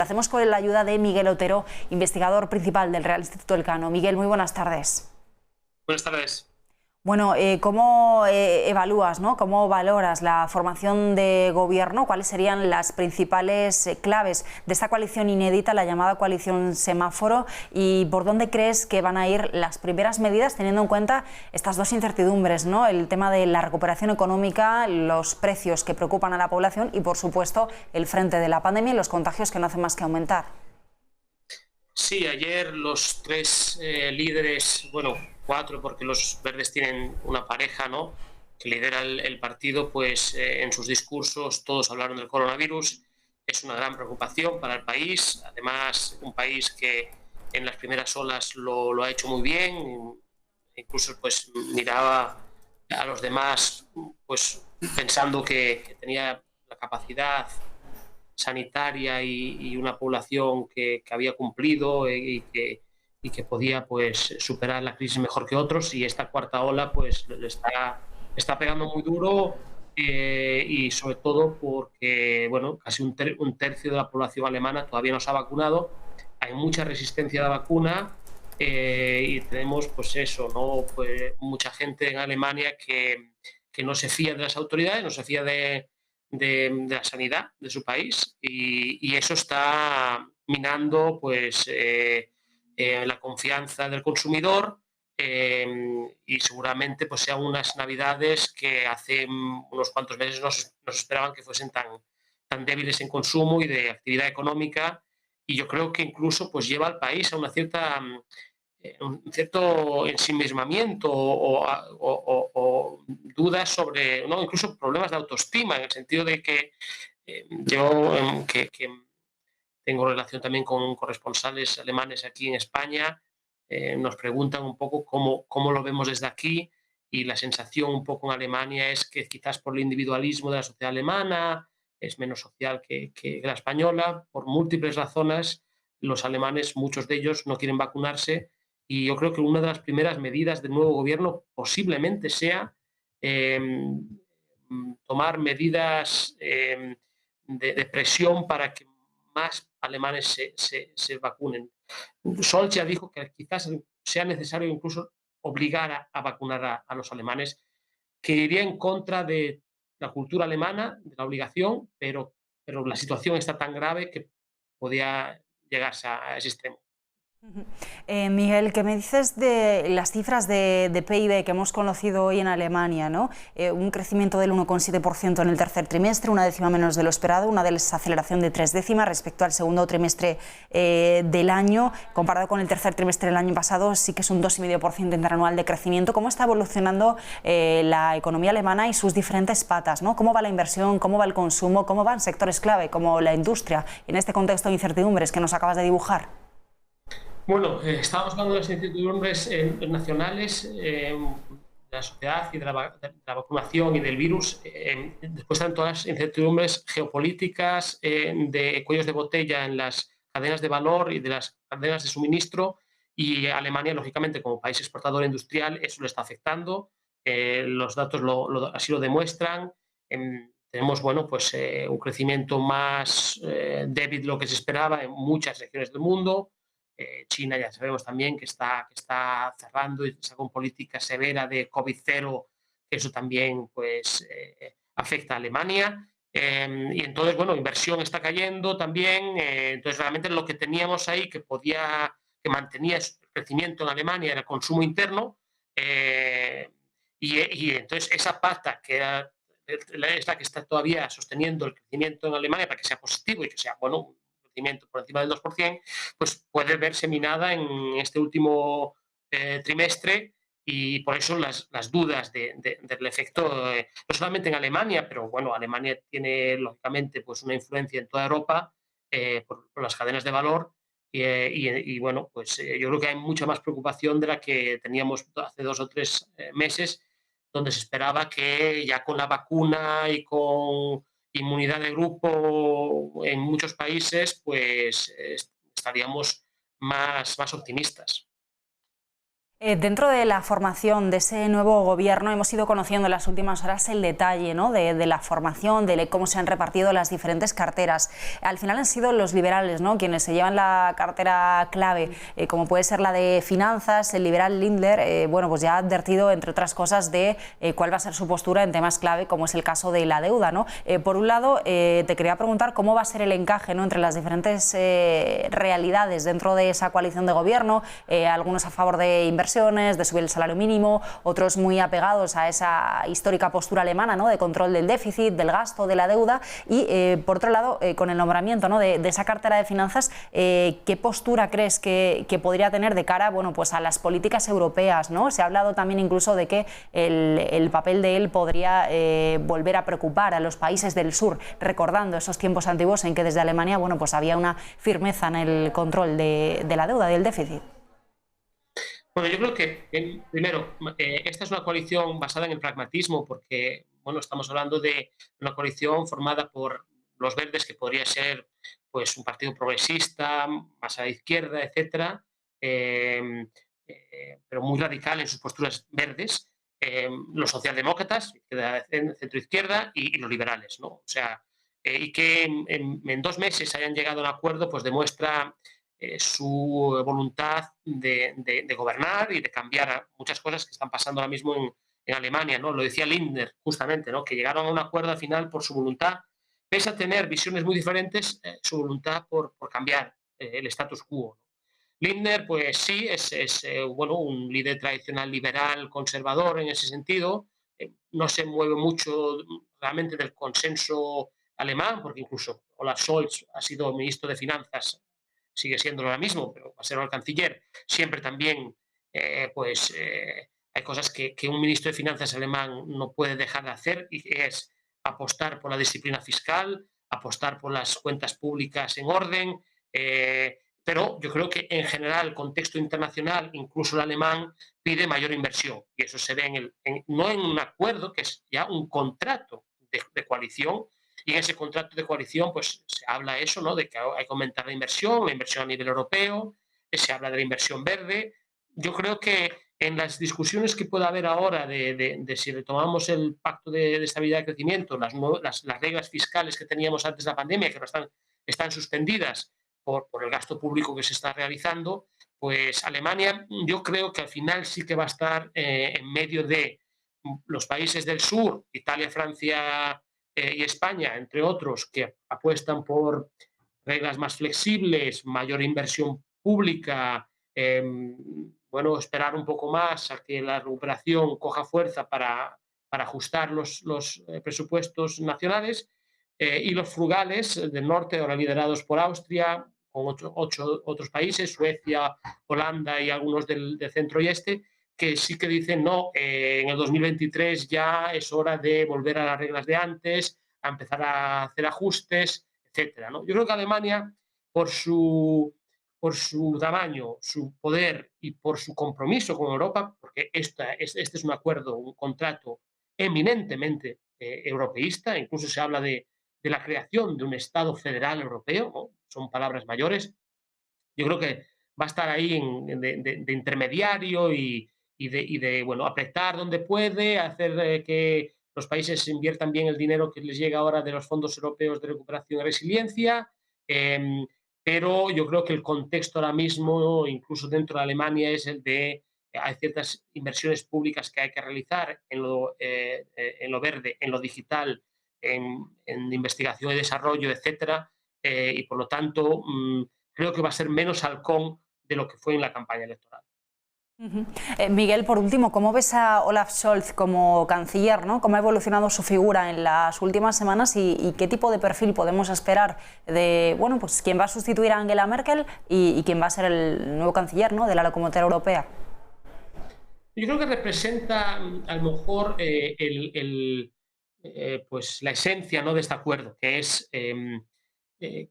hacemos con la ayuda de Miguel Otero, investigador principal del Real Instituto Elcano. Miguel, muy buenas tardes. Buenas tardes. Bueno, ¿cómo evalúas, ¿no? ¿Cómo valoras la formación de gobierno? ¿Cuáles serían las principales claves de esta coalición inédita, la llamada coalición semáforo? ¿Y por dónde crees que van a ir las primeras medidas, teniendo en cuenta estas dos incertidumbres, ¿no? El tema de la recuperación económica, los precios que preocupan a la población y, por supuesto, el frente de la pandemia y los contagios que no hacen más que aumentar. Sí, ayer los tres líderes, bueno, cuatro, porque los verdes tienen una pareja, ¿no?, que lidera el partido, pues en sus discursos todos hablaron del coronavirus. Es una gran preocupación para el país, además un país que en las primeras olas lo ha hecho muy bien, incluso pues miraba a los demás pues pensando que tenía la capacidad sanitaria y una población que había cumplido y que podía pues superar la crisis mejor que otros, y esta cuarta ola pues le está pegando muy duro, y sobre todo porque bueno, casi un tercio de la población alemana todavía no se ha vacunado, hay mucha resistencia a la vacuna, y tenemos pues eso, ¿no?, pues mucha gente en Alemania que no se fía de las autoridades, no se fía de la sanidad de su país, y eso está minando pues la confianza del consumidor, y seguramente pues sean unas navidades que hace unos cuantos meses no se esperaban que fuesen tan débiles en consumo y de actividad económica, y yo creo que incluso pues lleva al país a una cierta un cierto ensimismamiento o dudas sobre, ¿no?, incluso problemas de autoestima, en el sentido de que yo, que tengo relación también con corresponsales alemanes aquí en España, nos preguntan un poco cómo lo vemos desde aquí, y la sensación un poco en Alemania es que quizás por el individualismo de la sociedad alemana es menos social que la española, por múltiples razones. Los alemanes, muchos de ellos, no quieren vacunarse, y yo creo que una de las primeras medidas del nuevo gobierno posiblemente sea eh, tomar medidas de presión para que más alemanes se vacunen. Scholz ya dijo que quizás sea necesario incluso obligar a vacunar a los alemanes, que iría en contra de la cultura alemana, de la obligación, pero la situación está tan grave que podía llegarse a ese extremo. Miguel, ¿qué me dices de las cifras de PIB que hemos conocido hoy en Alemania, ¿no? Un crecimiento del 1,7% en el tercer trimestre, una décima menos de lo esperado, una desaceleración de 3 décimas respecto al segundo trimestre del año. Comparado con el tercer trimestre del año pasado, sí que es un 2,5% interanual de crecimiento. ¿Cómo está evolucionando la economía alemana y sus diferentes patas, ¿no? ¿Cómo va la inversión? ¿Cómo va el consumo? ¿Cómo van sectores clave como la industria en este contexto de incertidumbres que nos acabas de dibujar? Bueno, estábamos hablando de las incertidumbres nacionales, de la sociedad y de la vacunación y del virus. Después están todas las incertidumbres geopolíticas, de cuellos de botella en las cadenas de valor y de las cadenas de suministro, y Alemania, lógicamente, como país exportador industrial, eso le está afectando. Los datos así lo demuestran. Tenemos bueno, pues, un crecimiento más débil de lo que se esperaba en muchas regiones del mundo. China ya sabemos también que está cerrando y está con política severa de COVID-0, que eso también pues, afecta a Alemania. Y entonces, bueno, inversión está cayendo también. Entonces, realmente lo que teníamos ahí que mantenía el crecimiento en Alemania era el consumo interno. Y entonces esa pata que es la que está todavía sosteniendo el crecimiento en Alemania para que sea positivo y que sea, bueno, un crecimiento por encima del 2%, pues puede verse minada en este último trimestre, y por eso las dudas del efecto, no solamente en Alemania, pero bueno, Alemania tiene lógicamente pues una influencia en toda Europa, por las cadenas de valor, y bueno, pues yo creo que hay mucha más preocupación de la que teníamos hace 2 o 3 meses, donde se esperaba que ya con la vacuna y con inmunidad de grupo en muchos países, pues estaríamos más optimistas. Dentro de la formación de ese nuevo gobierno hemos ido conociendo en las últimas horas el detalle, ¿no?, de la formación, de cómo se han repartido las diferentes carteras. Al final han sido los liberales, ¿no?, quienes se llevan la cartera clave, como puede ser la de finanzas. El liberal Lindner, bueno, pues ya ha advertido, entre otras cosas, de cuál va a ser su postura en temas clave, como es el caso de la deuda, ¿no? Por un lado, te quería preguntar cómo va a ser el encaje, ¿no?, entre las diferentes realidades dentro de esa coalición de gobierno, algunos a favor de inversión, de subir el salario mínimo, otros muy apegados a esa histórica postura alemana, ¿no?, de control del déficit, del gasto, de la deuda. Y por otro lado, con el nombramiento, ¿no?, de esa cartera de finanzas, ¿qué postura crees que podría tener de cara, bueno, pues a las políticas europeas, ¿no? Se ha hablado también incluso de que el papel de él podría volver a preocupar a los países del sur, recordando esos tiempos antiguos en que desde Alemania, bueno, pues había una firmeza en el control de la deuda, del déficit. Bueno, yo creo que, primero, esta es una coalición basada en el pragmatismo, porque, bueno, estamos hablando de una coalición formada por los verdes, que podría ser, pues, un partido progresista, más a la izquierda, etcétera, eh, pero muy radical en sus posturas verdes, los socialdemócratas, centro-izquierda, y los liberales, ¿no? O sea, y que en 2 meses hayan llegado a un acuerdo, pues demuestra su voluntad de gobernar y de cambiar muchas cosas que están pasando ahora mismo en Alemania, ¿no? Lo decía Lindner, justamente, ¿no?, que llegaron a un acuerdo al final por su voluntad, pese a tener visiones muy diferentes, su voluntad por cambiar el status quo, ¿no? Lindner, pues sí, es bueno, un líder tradicional liberal, conservador en ese sentido. No se mueve mucho realmente del consenso alemán, porque incluso Olaf Scholz ha sido ministro de Finanzas, sigue siendo ahora mismo, pero va a ser el canciller. Siempre también, hay cosas que un ministro de Finanzas alemán no puede dejar de hacer, y es apostar por la disciplina fiscal, apostar por las cuentas públicas en orden, pero yo creo que en general el contexto internacional, incluso el alemán, pide mayor inversión, y eso se ve no en un acuerdo, que es ya un contrato de coalición, y en ese contrato de coalición pues se habla eso, ¿no?, de que hay que aumentar la inversión a nivel europeo, se habla de la inversión verde. Yo creo que en las discusiones que pueda haber ahora de si retomamos el pacto de estabilidad y crecimiento, las reglas fiscales que teníamos antes de la pandemia, que no están suspendidas por el gasto público que se está realizando, pues Alemania, yo creo que al final sí que va a estar en medio de los países del sur, Italia, Francia y España, entre otros, que apuestan por reglas más flexibles, mayor inversión pública, bueno, esperar un poco más a que la recuperación coja fuerza para ajustar los presupuestos nacionales, y los frugales del norte, ahora liderados por Austria, con otros países, Suecia, Holanda y algunos del centro y este, que sí que dicen, no, en el 2023 ya es hora de volver a las reglas de antes, a empezar a hacer ajustes, etcétera, ¿no? Yo creo que Alemania, por su tamaño, su poder y por su compromiso con Europa, porque este es un acuerdo, un contrato eminentemente europeísta, incluso se habla de la creación de un Estado federal europeo, ¿no? Son palabras mayores. Yo creo que va a estar ahí de intermediario y de, bueno, apretar donde puede, hacer que los países inviertan bien el dinero que les llega ahora de los fondos europeos de recuperación y resiliencia, eh, pero yo creo que el contexto ahora mismo, incluso dentro de Alemania, es el de hay ciertas inversiones públicas que hay que realizar en lo verde, en lo digital, en investigación y desarrollo, etcétera, y por lo tanto creo que va a ser menos halcón de lo que fue en la campaña electoral. Miguel, por último, ¿cómo ves a Olaf Scholz como canciller, ¿no? ¿Cómo ha evolucionado su figura en las últimas semanas y qué tipo de perfil podemos esperar de, bueno, pues quién va a sustituir a Angela Merkel y quién va a ser el nuevo canciller, ¿no?, de la locomotora europea? Yo creo que representa a lo mejor pues la esencia, ¿no?, de este acuerdo, que es eh,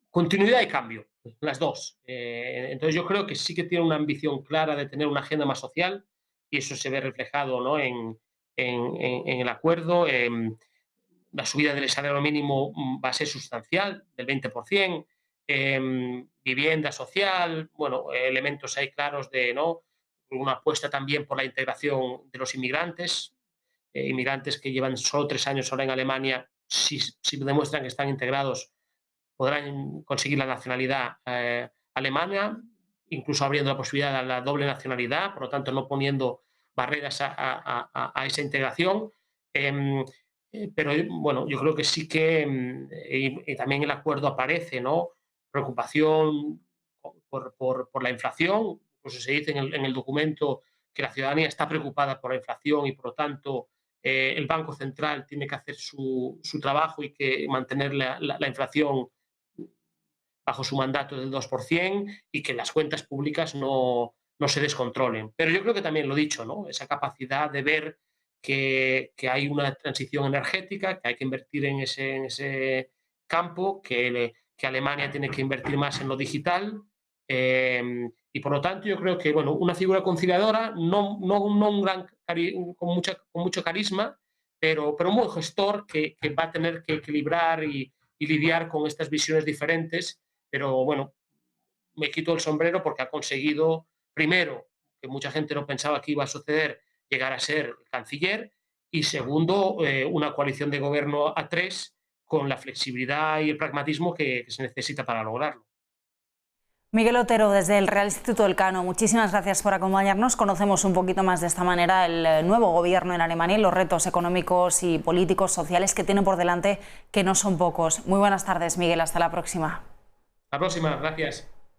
continuidad y cambio, las dos. Entonces yo creo que sí que tiene una ambición clara de tener una agenda más social, y eso se ve reflejado, ¿no?, en el acuerdo. La subida del salario mínimo va a ser sustancial, del 20%, vivienda social, bueno, elementos ahí claros de, ¿no?, una apuesta también por la integración de los inmigrantes, inmigrantes que llevan solo 3 años ahora en Alemania, si demuestran que están integrados, podrán conseguir la nacionalidad alemana, incluso abriendo la posibilidad de la doble nacionalidad, por lo tanto no poniendo barreras a esa integración. Pero bueno, yo creo que sí que, y también el acuerdo aparece, ¿no? Preocupación por la inflación, incluso se dice en el documento que la ciudadanía está preocupada por la inflación y por lo tanto el Banco Central tiene que hacer su trabajo y que mantener la inflación bajo su mandato del 2% y que las cuentas públicas no se descontrolen. Pero yo creo que también lo dicho, ¿no? Esa capacidad de ver que hay una transición energética, que hay que invertir en ese campo, que Alemania tiene que invertir más en lo digital. Y por lo tanto yo creo que bueno, una figura conciliadora, no un gran con mucho carisma, pero un buen gestor que va a tener que equilibrar y lidiar con estas visiones diferentes, pero bueno, me quito el sombrero porque ha conseguido, primero, que mucha gente no pensaba que iba a suceder, llegar a ser canciller, y segundo, una coalición de gobierno a 3 con la flexibilidad y el pragmatismo que se necesita para lograrlo. Miguel Otero, desde el Real Instituto Elcano, muchísimas gracias por acompañarnos. Conocemos un poquito más de esta manera el nuevo gobierno en Alemania y los retos económicos y políticos, sociales que tiene por delante, que no son pocos. Muy buenas tardes, Miguel. Hasta la próxima. La próxima, gracias.